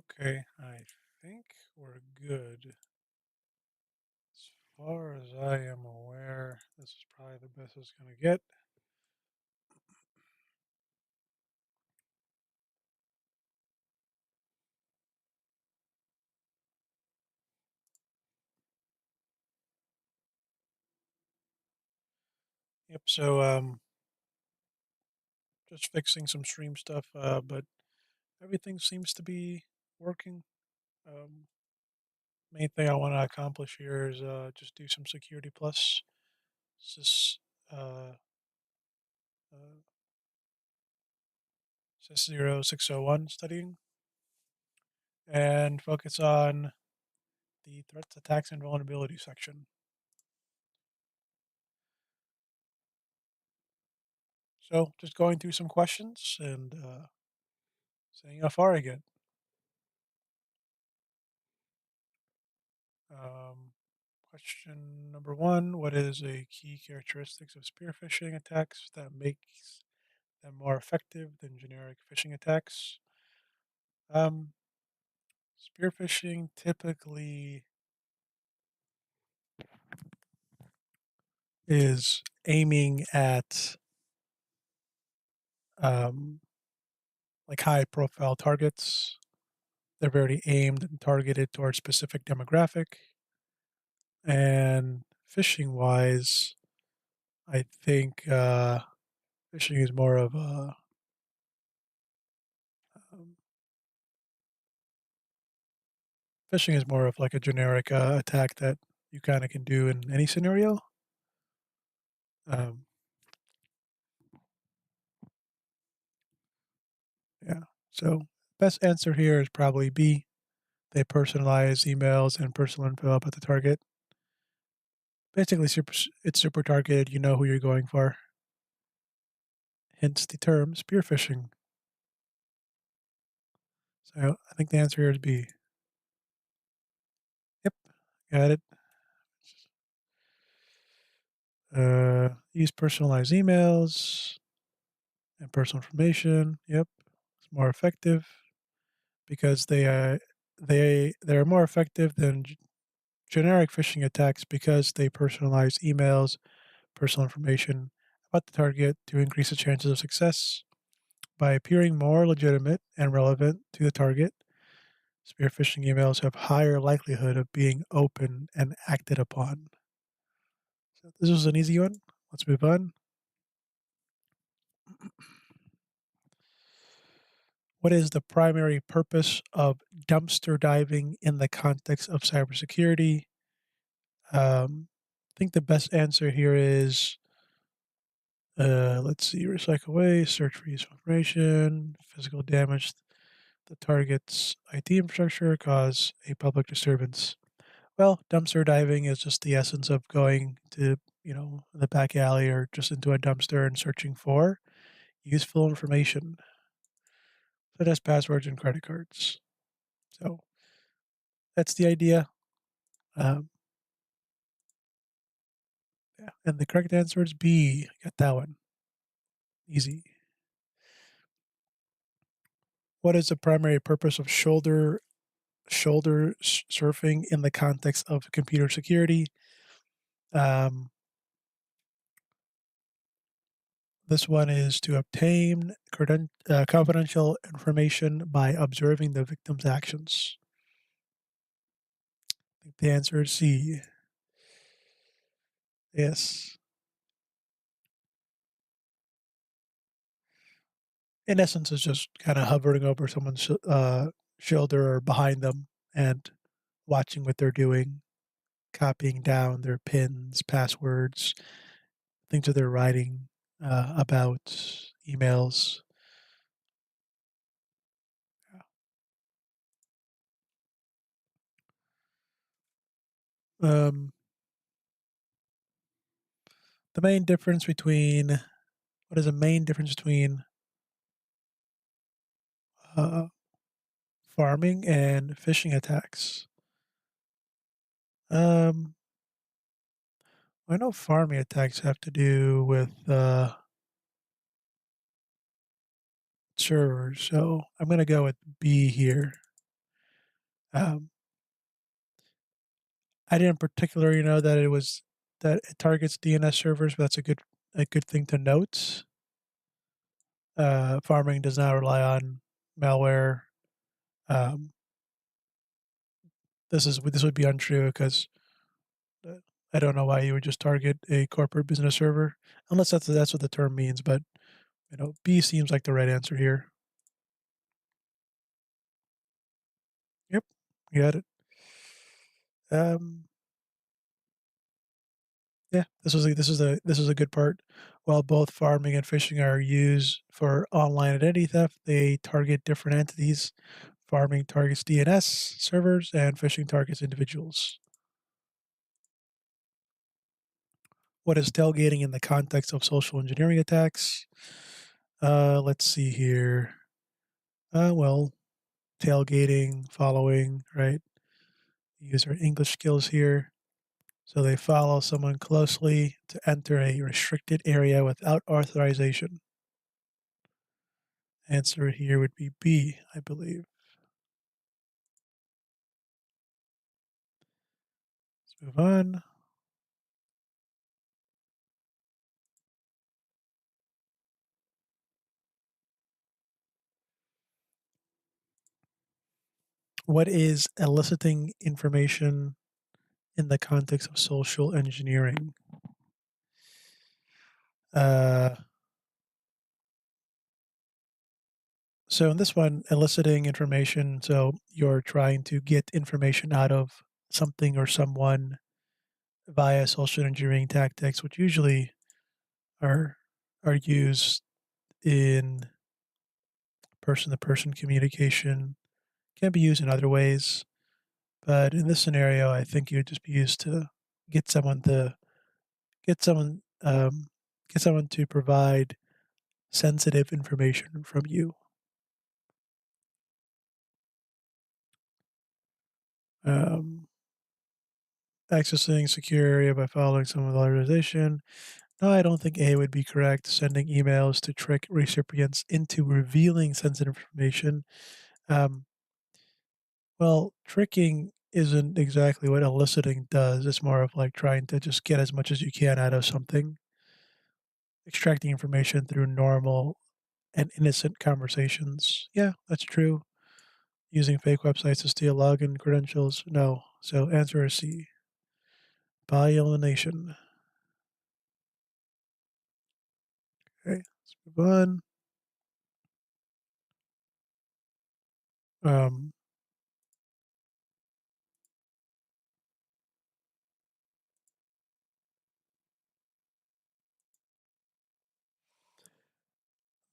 Okay, I think we're good. As far as I am aware, this is probably the best it's going to get. Yep, just fixing some stream stuff, but everything seems to be working. Um, Main thing I want to accomplish here is just do some security plus sys, uh, uh, sys 0601 studying and focus on the threats, attacks, and vulnerability section. So just going through some questions and seeing how far I get. Um, Question number one: what is a key characteristics of spear phishing attacks that makes them more effective than generic phishing attacks? Um, Spear phishing typically is aiming at um, like high profile targets. They're very aimed and targeted towards specific demographic. And phishing wise, I think phishing is more of a um, phishing is more of like a generic attack that you kind of can do in any scenario. Um, yeah. So best answer here is probably B. They personalize emails and personal info about the target. Basically, it's super targeted. You know who you're going for. Hence the term spear phishing. So I think the answer here is B. Yep, got it. Use personalized emails and personal information. Yep, it's more effective because they're more effective than generic phishing attacks because they personalize emails, personal information about the target to increase the chances of success by appearing more legitimate and relevant to the target. Spear phishing emails have higher likelihood of being opened and acted upon. So this was an easy one. Let's move on. What is the primary purpose of dumpster diving in the context of cybersecurity? I think the best answer here is let's see, recycle waste, search for useful information, physical damage the target's IT infrastructure, cause a public disturbance. Well, dumpster diving is just the essence of going to, the back alley or just into a dumpster and searching for useful information, such as passwords and credit cards. So that's the idea. Um, yeah. And the correct answer is B. Got that one. Easy. What is the primary purpose of surfing in the context of computer security? Um, this one is to obtain confidential information by observing the victim's actions. I think the answer is C. Yes. In essence, it's just kind of hovering over someone's shoulder or behind them and watching what they're doing, copying down their pins, passwords, things that they're writing about, emails. Um, the main difference between what is the main difference between uh, farming and fishing attacks? Um, I know farming attacks have to do with servers, so I'm going to go with B here. Um, I didn't particularly know that it targets DNS servers, but that's a good thing to note. Farming does not rely on malware. Um, this would be untrue because uh, I don't know why you would just target a corporate business server, unless that's what the term means. But B seems like the right answer here. Yep, you got it. Um, yeah, this is a good part. While both farming and fishing are used for online identity theft, they target different entities. Farming targets DNS servers, and fishing targets individuals. What is tailgating in the context of social engineering attacks? Let's see here. Well, tailgating, following, right? Use our English skills here. So they follow someone closely to enter a restricted area without authorization. Answer here would be B, I believe. Let's move on. What is eliciting information in the context of social engineering? Uh, so in this one, eliciting information, so you're trying to get information out of something or someone via social engineering tactics, which usually are are used in person-to-person communication. Can be used in other ways, but in this scenario, I think it would just be used to get someone to get someone um, get someone to provide sensitive information from you. Um, Accessing secure area by following someone's authorization. No, I don't think A would be correct. Sending emails to trick recipients into revealing sensitive information. Um, well, tricking isn't exactly what eliciting does. It's more of like trying to just get as much as you can out of something, extracting information through normal and innocent conversations. Yeah, that's true. Using fake websites to steal login credentials. No. So answer is C. By elimination. Okay, let's move on. Um,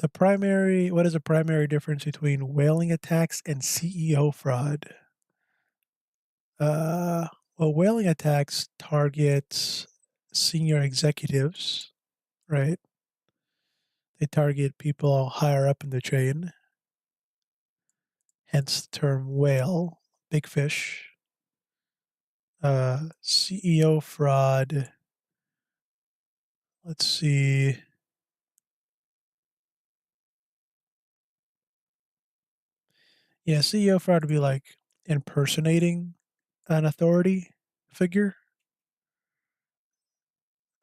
what is the primary difference between whaling attacks and CEO fraud? Uh, well, whaling attacks target senior executives, right? They target people higher up in the chain, hence the term whale, big fish. CEO fraud, let's see. Yeah, CEO fraud would be like impersonating an authority figure.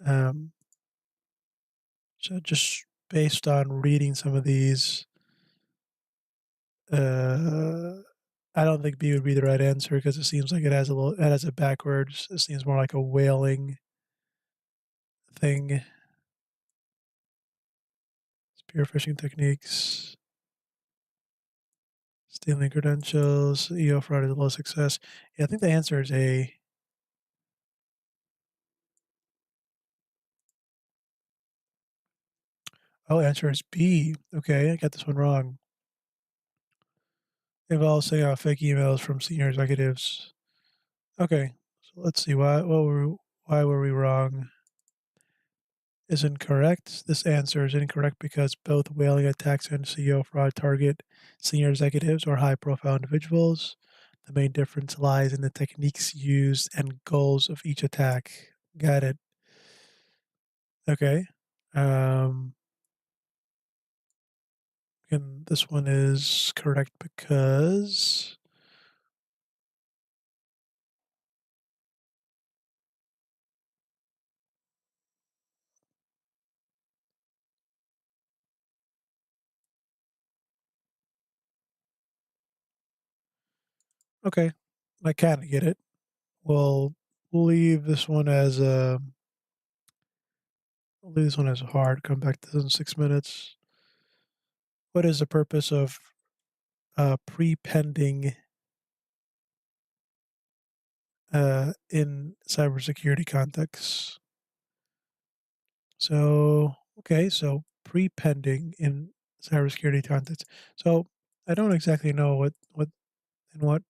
Um, so just based on reading some of these, uh, I don't think B would be the right answer because it seems like it has it backwards. It seems more like a whaling thing. Spear phishing techniques, stealing credentials, EO fraud is a low success. Yeah, I think the answer is A. Oh, answer is B. Okay, I got this one wrong. Involves sending out fake emails from senior executives. Okay, so let's see why were we wrong? Is incorrect. This answer is incorrect because both whaling attacks and CEO fraud target senior executives or high-profile individuals. The main difference lies in the techniques used and goals of each attack. Got it. Okay. Um, and this one is correct because Okay, I kind of get it. We'll leave this one as we'll leave this one as hard. Come back to this in 6 minutes. What is the purpose of pre-pending in cybersecurity contexts? So, okay, so pre-pending in cybersecurity context. So, I don't exactly know what in what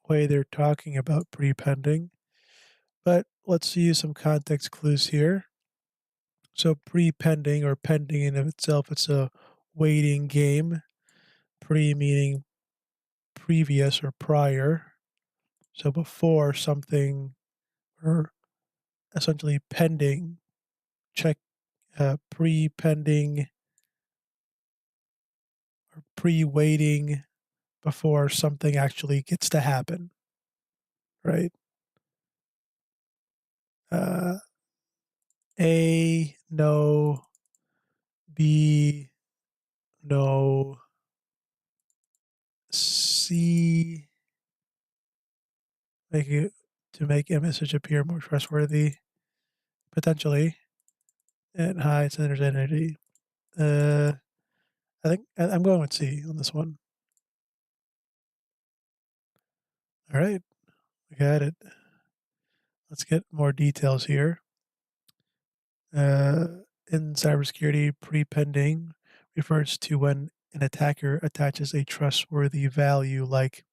way they're talking about pre-pending, but let's use some context clues here. So, pre-pending or pending in of itself, it's a waiting game. Pre meaning previous or prior. So, before something or essentially pending. Check pre-pending or pre-waiting before something actually gets to happen, right? Uh, A, no. B, no. C, make it to make a message appear more trustworthy, potentially, and high sender identity. Uh, I'm going with C on this one. All right, we got it. Let's get more details here. Uh, in cybersecurity, prepending refers to when an attacker attaches a trustworthy value like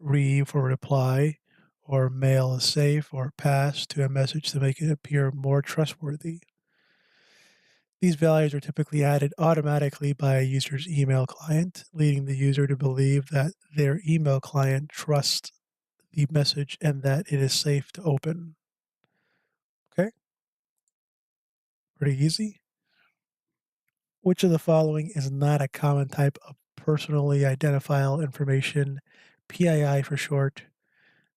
re for reply or mail is safe or pass to a message to make it appear more trustworthy. These values are typically added automatically by a user's email client, leading the user to believe that their email client trusts the message and that it is safe to open. Okay, pretty easy. Which of the following is not a common type of personally identifiable information, PII for short,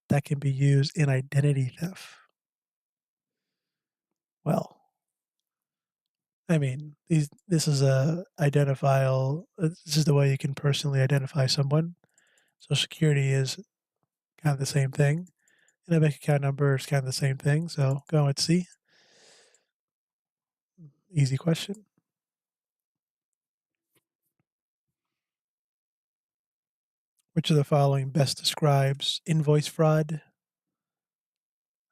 that can be used in identity theft? Well, I mean, this is a identifiable. This is the way you can personally identify someone. So security is kind of the same thing, and a bank account number is kind of the same thing. So go with C. Easy question. Which of the following best describes invoice fraud?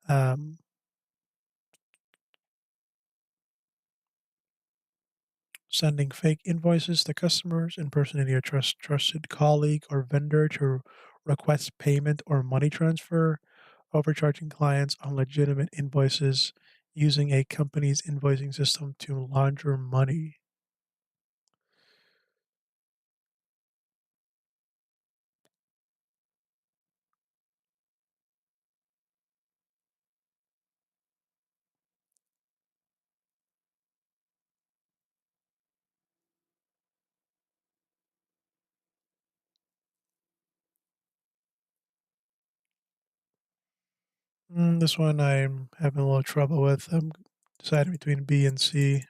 Um, Sending fake invoices to customers, impersonating a trusted colleague or vendor to request payment or money transfer, overcharging clients on legitimate invoices, using a company's invoicing system to launder money. This one I'm having a little trouble with. I'm deciding between B and C.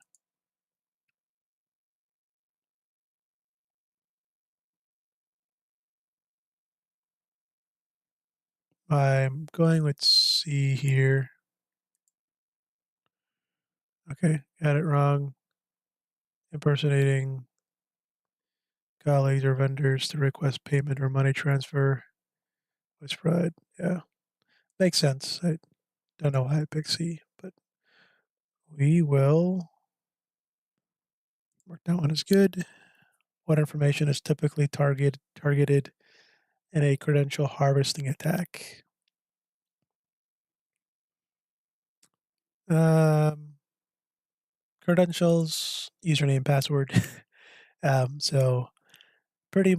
I'm going with C here. Okay, got it wrong. Impersonating colleagues or vendors to request payment or money transfer was fraud. Yeah, makes sense. I don't know why I picked C, but we will mark that one as good. What information is typically targeted in a credential harvesting attack? Um, Credentials, username, password. So pretty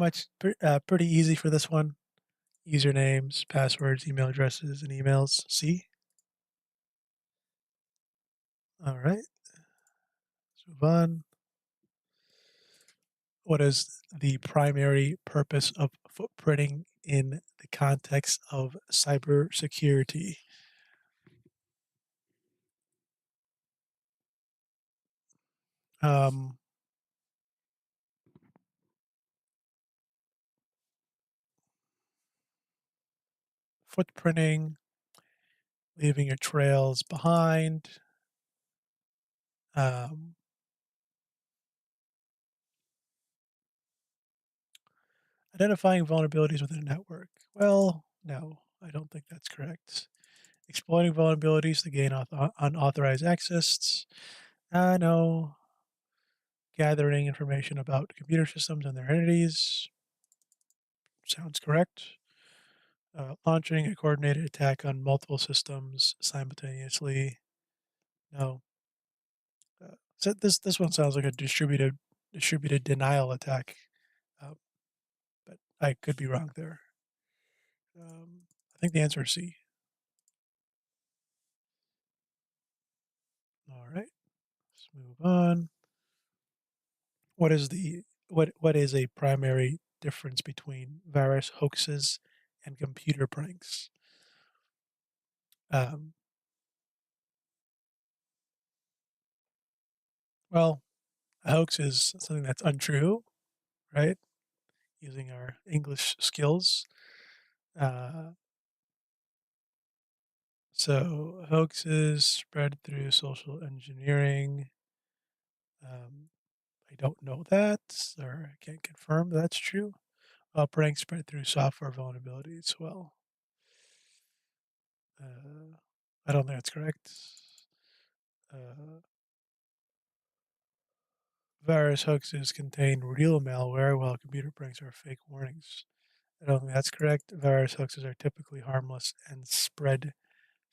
easy for this one. Usernames, passwords, email addresses, and emails. C. All right, let's move on. What is the primary purpose of footprinting in the context of cybersecurity? Um, footprinting, leaving your trails behind, um, identifying vulnerabilities within a network. Well, no, I don't think that's correct. Exploiting vulnerabilities to gain unauthorized access. No. Gathering information about computer systems and their entities. Sounds correct. Launching a coordinated attack on multiple systems simultaneously. No. So this one sounds like a distributed denial attack, uh, but I could be wrong there. I think the answer is C. All right, let's move on. What is the what is a primary difference between virus hoaxes and computer pranks? Um, well, a hoax is something that's untrue, right? Using our English skills. Uh, so hoaxes spread through social engineering. Um, I don't know that, or I can't confirm that's true. Pranks spread through software vulnerabilities. Well, I don't think that's correct. Uh, Virus hoaxes contain real malware, while computer pranks are fake warnings. I don't think that's correct. Virus hoaxes are typically harmless and spread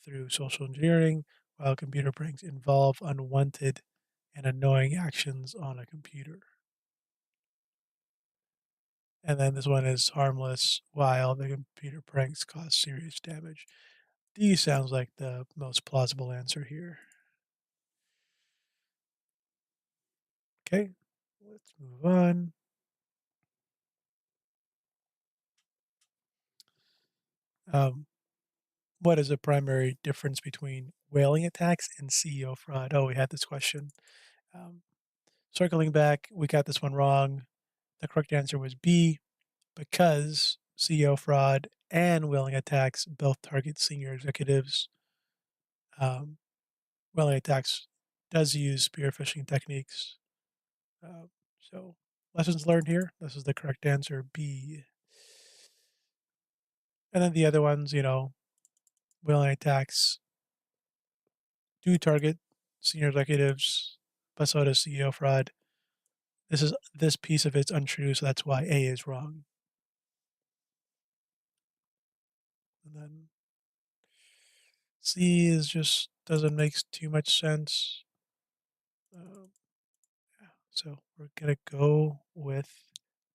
through social engineering, while computer pranks involve unwanted and annoying actions on a computer. And then this one is harmless, while the computer pranks cause serious damage. D sounds like the most plausible answer here. Okay, let's move on. Um, what is the primary difference between whaling attacks and CEO fraud? Oh, we had this question. Um, Circling back, we got this one wrong. The correct answer was B, because CEO fraud and whaling attacks both target senior executives. Um, Whaling attacks does use spear phishing techniques. Uh, so, lessons learned here. This is the correct answer, B. And then the other ones, whaling attacks do target senior executives, but so does CEO fraud. This piece of it's untrue, so that's why A is wrong. And then C is just doesn't make too much sense. Um, yeah, so we're gonna go with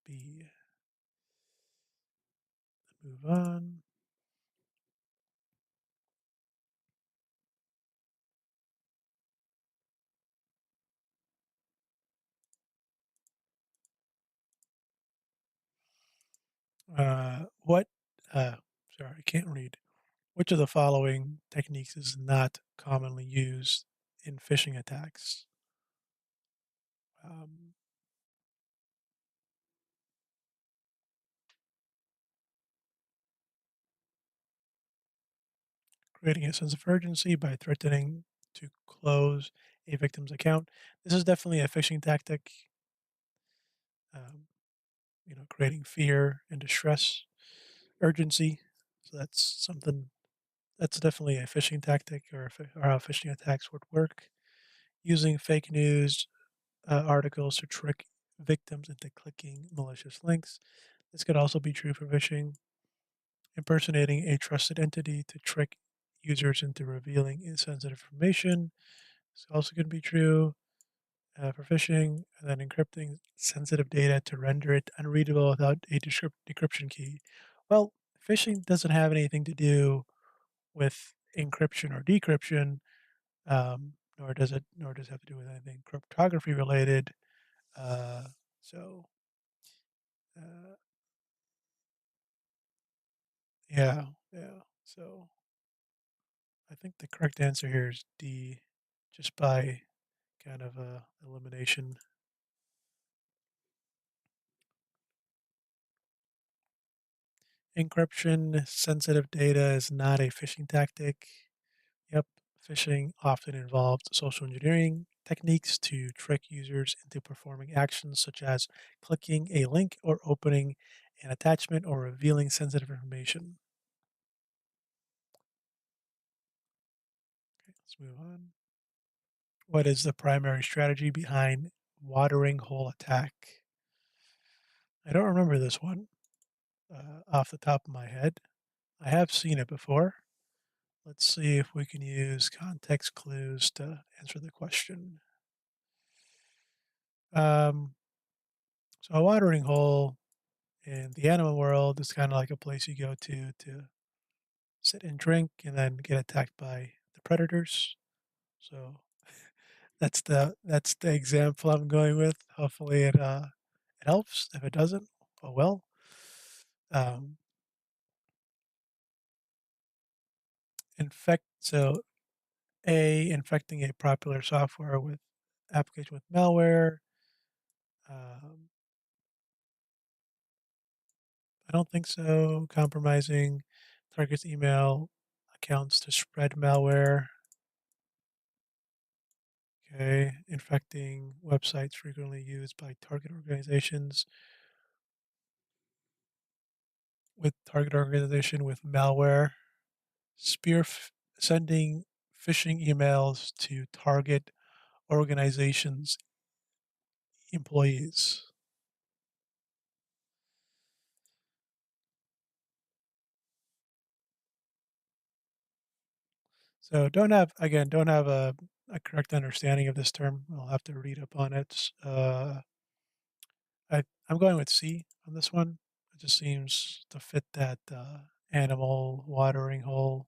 B. Move on. What? Uh, Sorry, I can't read. Which of the following techniques is not commonly used in phishing attacks? Um, Creating a sense of urgency by threatening to close a victim's account. This is definitely a phishing tactic. Um, creating fear and distress, urgency. So that's something that's definitely a phishing tactic, or how phishing attacks would work. Using fake news articles to trick victims into clicking malicious links. This could also be true for phishing. Impersonating a trusted entity to trick users into revealing insensitive information. This also could be true for phishing, and then encrypting sensitive data to render it unreadable without a decryption key. Well, phishing doesn't have anything to do with encryption or decryption, nor does it have to do with anything cryptography related. Uh, so, uh, yeah, yeah. So I think the correct answer here is D, just by kind of elimination. Encryption sensitive data is not a phishing tactic. Yep, phishing often involves social engineering techniques to trick users into performing actions such as clicking a link or opening an attachment or revealing sensitive information. Let's move on. What is the primary strategy behind watering hole attack? I don't remember this one off the top of my head. I have seen it before. Let's see if we can use context clues to answer the question. Um, so, a watering hole in the animal world is kind of like a place you go to sit and drink and then get attacked by the predators. So, that's the example I'm going with. Hopefully, it helps. If it doesn't, oh well. Um, so infecting a popular software with application with malware. Um, I don't think so. Compromising target's email accounts to spread malware. Okay. Infecting websites frequently used by target organizations with target organization with malware. Spear sending phishing emails to target organizations employees. So don't have a correct understanding of this term. I'll have to read up on it. I'm going with C on this one. It just seems to fit that animal watering hole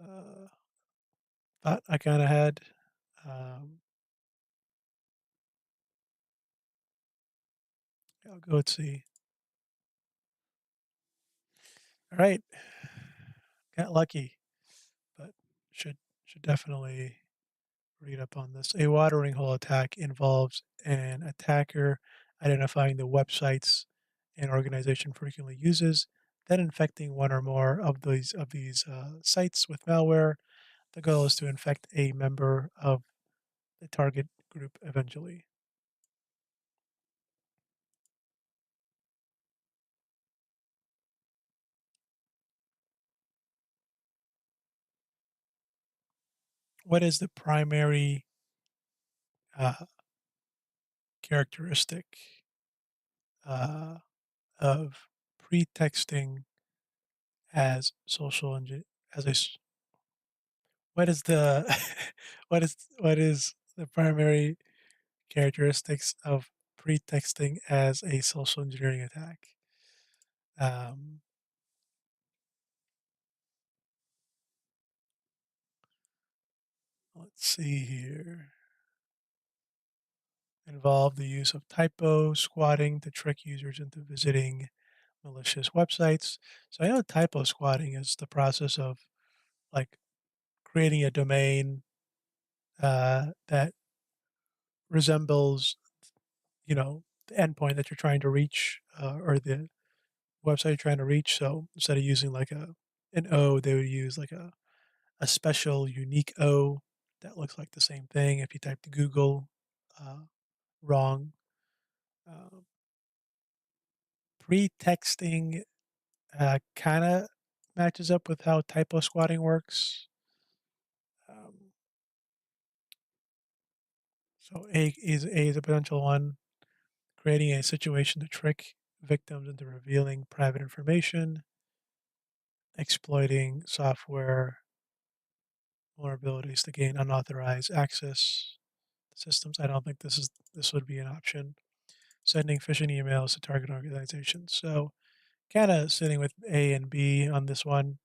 uh, thought I kind of had. Um, I'll go with C. All right, got lucky, but should should definitely read up on this. A watering hole attack involves an attacker identifying the websites an organization frequently uses, then infecting one or more of these sites with malware. The goal is to infect a member of the target group eventually. What is the primary uh, characteristic uh, of pretexting as as what is the what is the primary characteristics of pretexting as a social engineering attack? Um, let's see here. Involve the use of typo squatting to trick users into visiting malicious websites. So I know typo squatting is the process of like creating a domain that resembles, the endpoint that you're trying to reach or the website you're trying to reach. So instead of using like an O, they would use like a special unique O that looks like the same thing. If you type to Google uh, wrong, uh, pre-texting kind of matches up with how typo squatting works. Um, so A is a potential one, creating a situation to trick victims into revealing private information, exploiting software vulnerabilities to gain unauthorized access to systems. I don't think this would be an option. Sending phishing emails to target organizations. So kind of sitting with A and B on this one.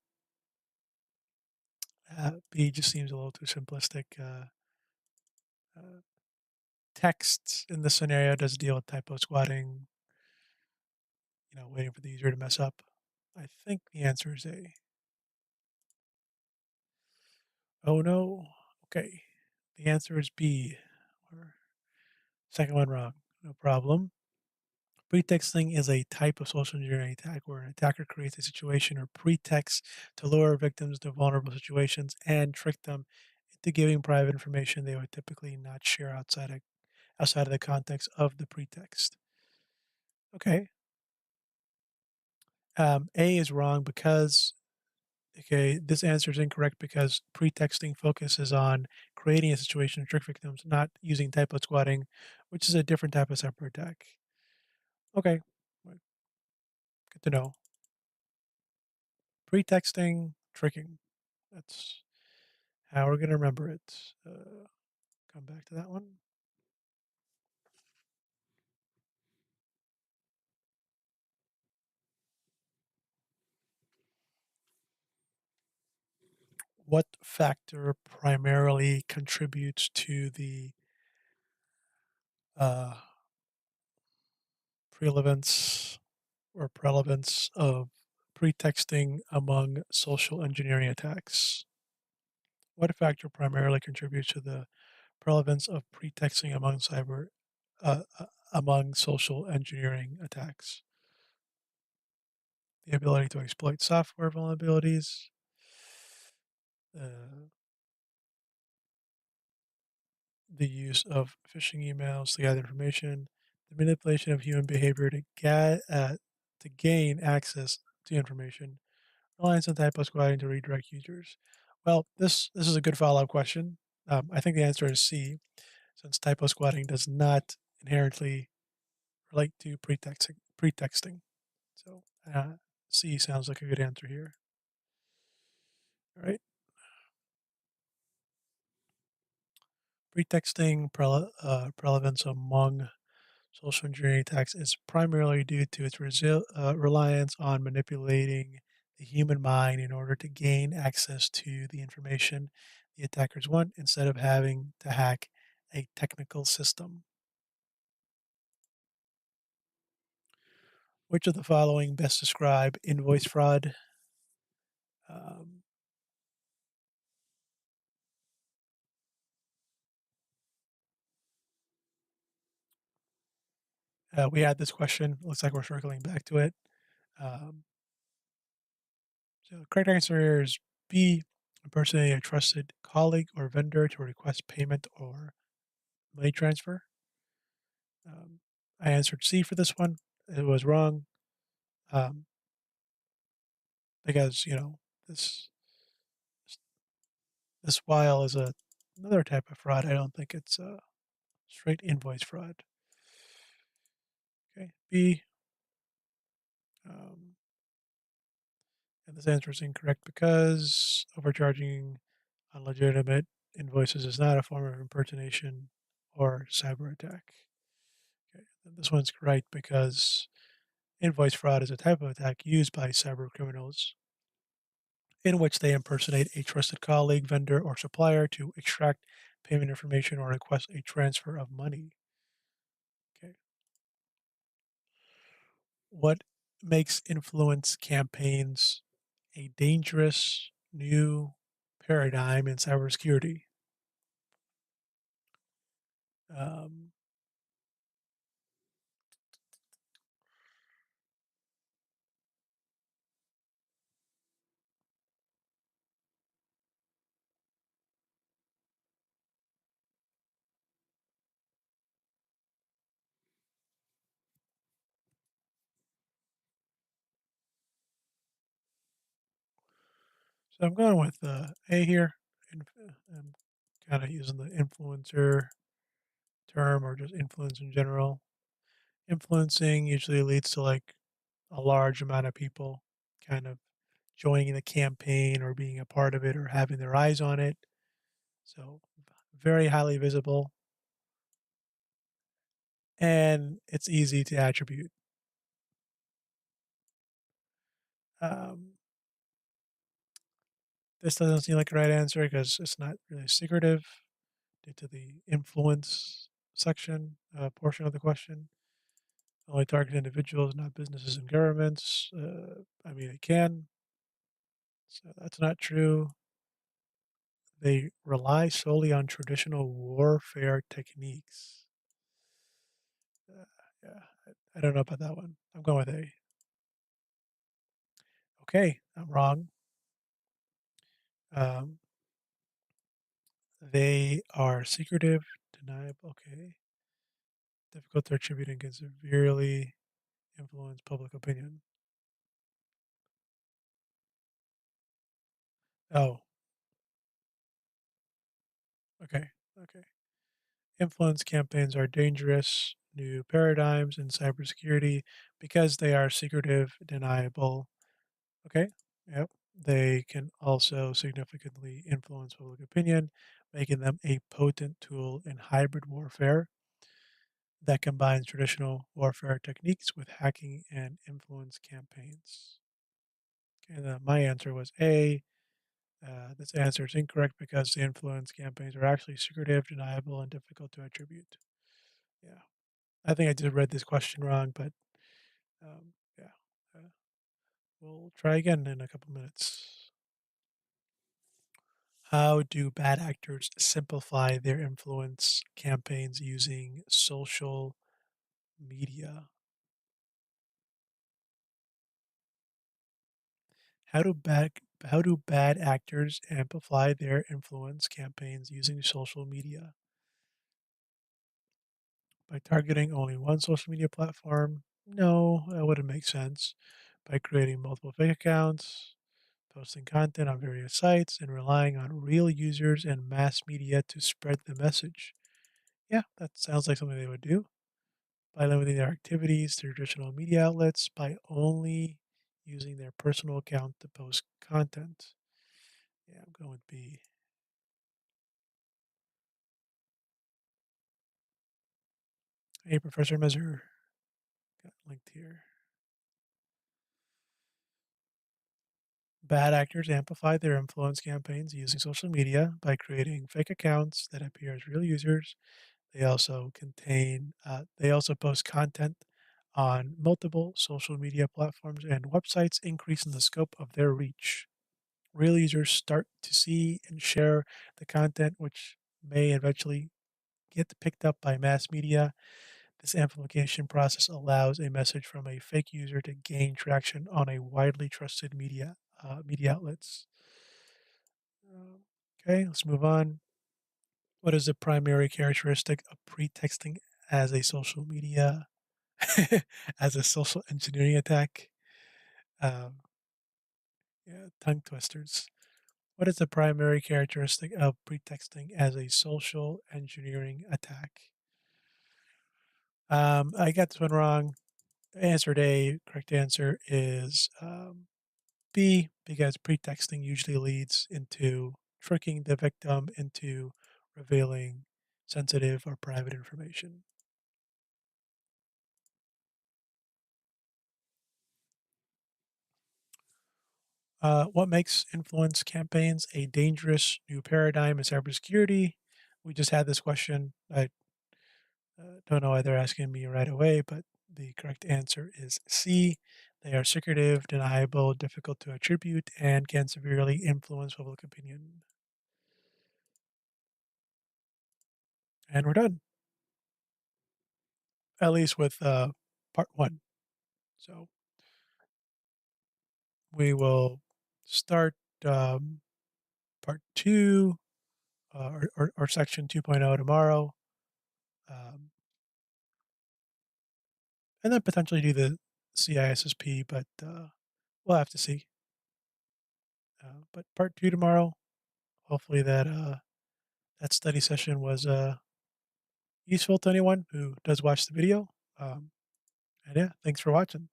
B just seems a little too simplistic. Uh, Text in this scenario does deal with typo squatting, waiting for the user to mess up. I think the answer is A. Oh no. Okay. The answer is B. Or second one wrong. No problem. Pretexting is a type of social engineering attack where an attacker creates a situation or pretext to lure victims to vulnerable situations and trick them into giving private information they would typically not share outside of the context of the pretext. Okay. A is wrong because okay, this answer is incorrect because pretexting focuses on creating a situation to trick victims, not using typo squatting, which is a different type of cyber attack. Okay, well, good to know. Pretexting, tricking. That's how we're going to remember it. Come back to that one. What factor primarily contributes to the uh, prevalence or prevalence of pretexting among social engineering attacks? What factor primarily contributes to the prevalence of pretexting among social engineering attacks? The ability to exploit software vulnerabilities, uh, the use of phishing emails to gather information, the manipulation of human behavior to gain access to information, reliance on typo squatting to redirect users. Well, this is a good follow up question. I think the answer is C, since typo squatting does not inherently relate to pretexting. So C sounds like a good answer here. All right. Prevalence among social engineering attacks is primarily due to its reliance on manipulating the human mind in order to gain access to the information the attackers want instead of having to hack a technical system. Which of the following best describe invoice fraud? Um, we had this question. Looks like we're circling back to it. Um, so, the correct answer here is B. Impersonating a trusted colleague or vendor to request payment or money transfer. Um, I answered C for this one. It was wrong um, because this this while is another type of fraud. I don't think it's straight invoice fraud. Okay, B. Um, and this answer is incorrect because overcharging on legitimate invoices is not a form of impersonation or cyber attack. Okay, and this one's right because invoice fraud is a type of attack used by cyber criminals in which they impersonate a trusted colleague, vendor, or supplier to extract payment information or request a transfer of money. Okay. What makes influence campaigns a dangerous new paradigm in cybersecurity? Um, so I'm going with A here. I'm kind of using the influencer term or just influence in general. Influencing usually leads to like a large amount of people kind of joining the campaign or being a part of it or having their eyes on it. So very highly visible and it's easy to attribute. Um, this doesn't seem like the right answer because it's not really secretive due to the influence section portion of the question. Only target individuals, not businesses and governments. I mean, it can. So that's not true. They rely solely on traditional warfare techniques. Uh, yeah, I don't know about that one. I'm going with A. Okay, I'm wrong. Um, they are secretive, deniable. Okay, difficult to attribute and can severely influence public opinion. Oh, okay, okay. Influence campaigns are dangerous new paradigms in cybersecurity because they are secretive, deniable. Okay, yep. They can also significantly influence public opinion, making them a potent tool in hybrid warfare that combines traditional warfare techniques with hacking and influence campaigns. And my answer was A. This answer is incorrect because the influence campaigns are actually secretive, deniable, and difficult to attribute. Yeah, I think I just read this question wrong, but yeah, uh, we'll try again in a couple minutes. How do bad actors simplify their influence campaigns using social media? How do bad actors amplify their influence campaigns using social media? By targeting only one social media platform? No, that wouldn't make sense. By creating multiple fake accounts, posting content on various sites, and relying on real users and mass media to spread the message. Yeah, that sounds like something they would do. By limiting their activities to traditional media outlets, by only using their personal account to post content. Yeah, I'm going with B. Hey, Professor Measure. Got linked here. Bad actors amplify their influence campaigns using social media by creating fake accounts that appear as real users. They also post content on multiple social media platforms and websites, increasing the scope of their reach. Real users start to see and share the content, which may eventually get picked up by mass media. This amplification process allows a message from a fake user to gain traction on a widely trusted media outlets. Um, okay, let's move on. What is the primary characteristic of pretexting as a social media as a social engineering attack? Um, yeah, tongue twisters. What is the primary characteristic of pretexting as a social engineering attack? I got this one wrong. Answered A. Correct answer is B, because pretexting usually leads into tricking the victim into revealing sensitive or private information. What makes influence campaigns a dangerous new paradigm in cybersecurity? We just had this question. I don't know why they're asking me right away, but the correct answer is C. They are secretive, deniable, difficult to attribute, and can severely influence public opinion. And we're done, at least with part one. So we will start part two or section 2.0 tomorrow, um, and then potentially do the CISSP, but we'll have to see. But part two tomorrow. Hopefully that study session was useful to anyone who does watch the video. Um, and yeah, thanks for watching.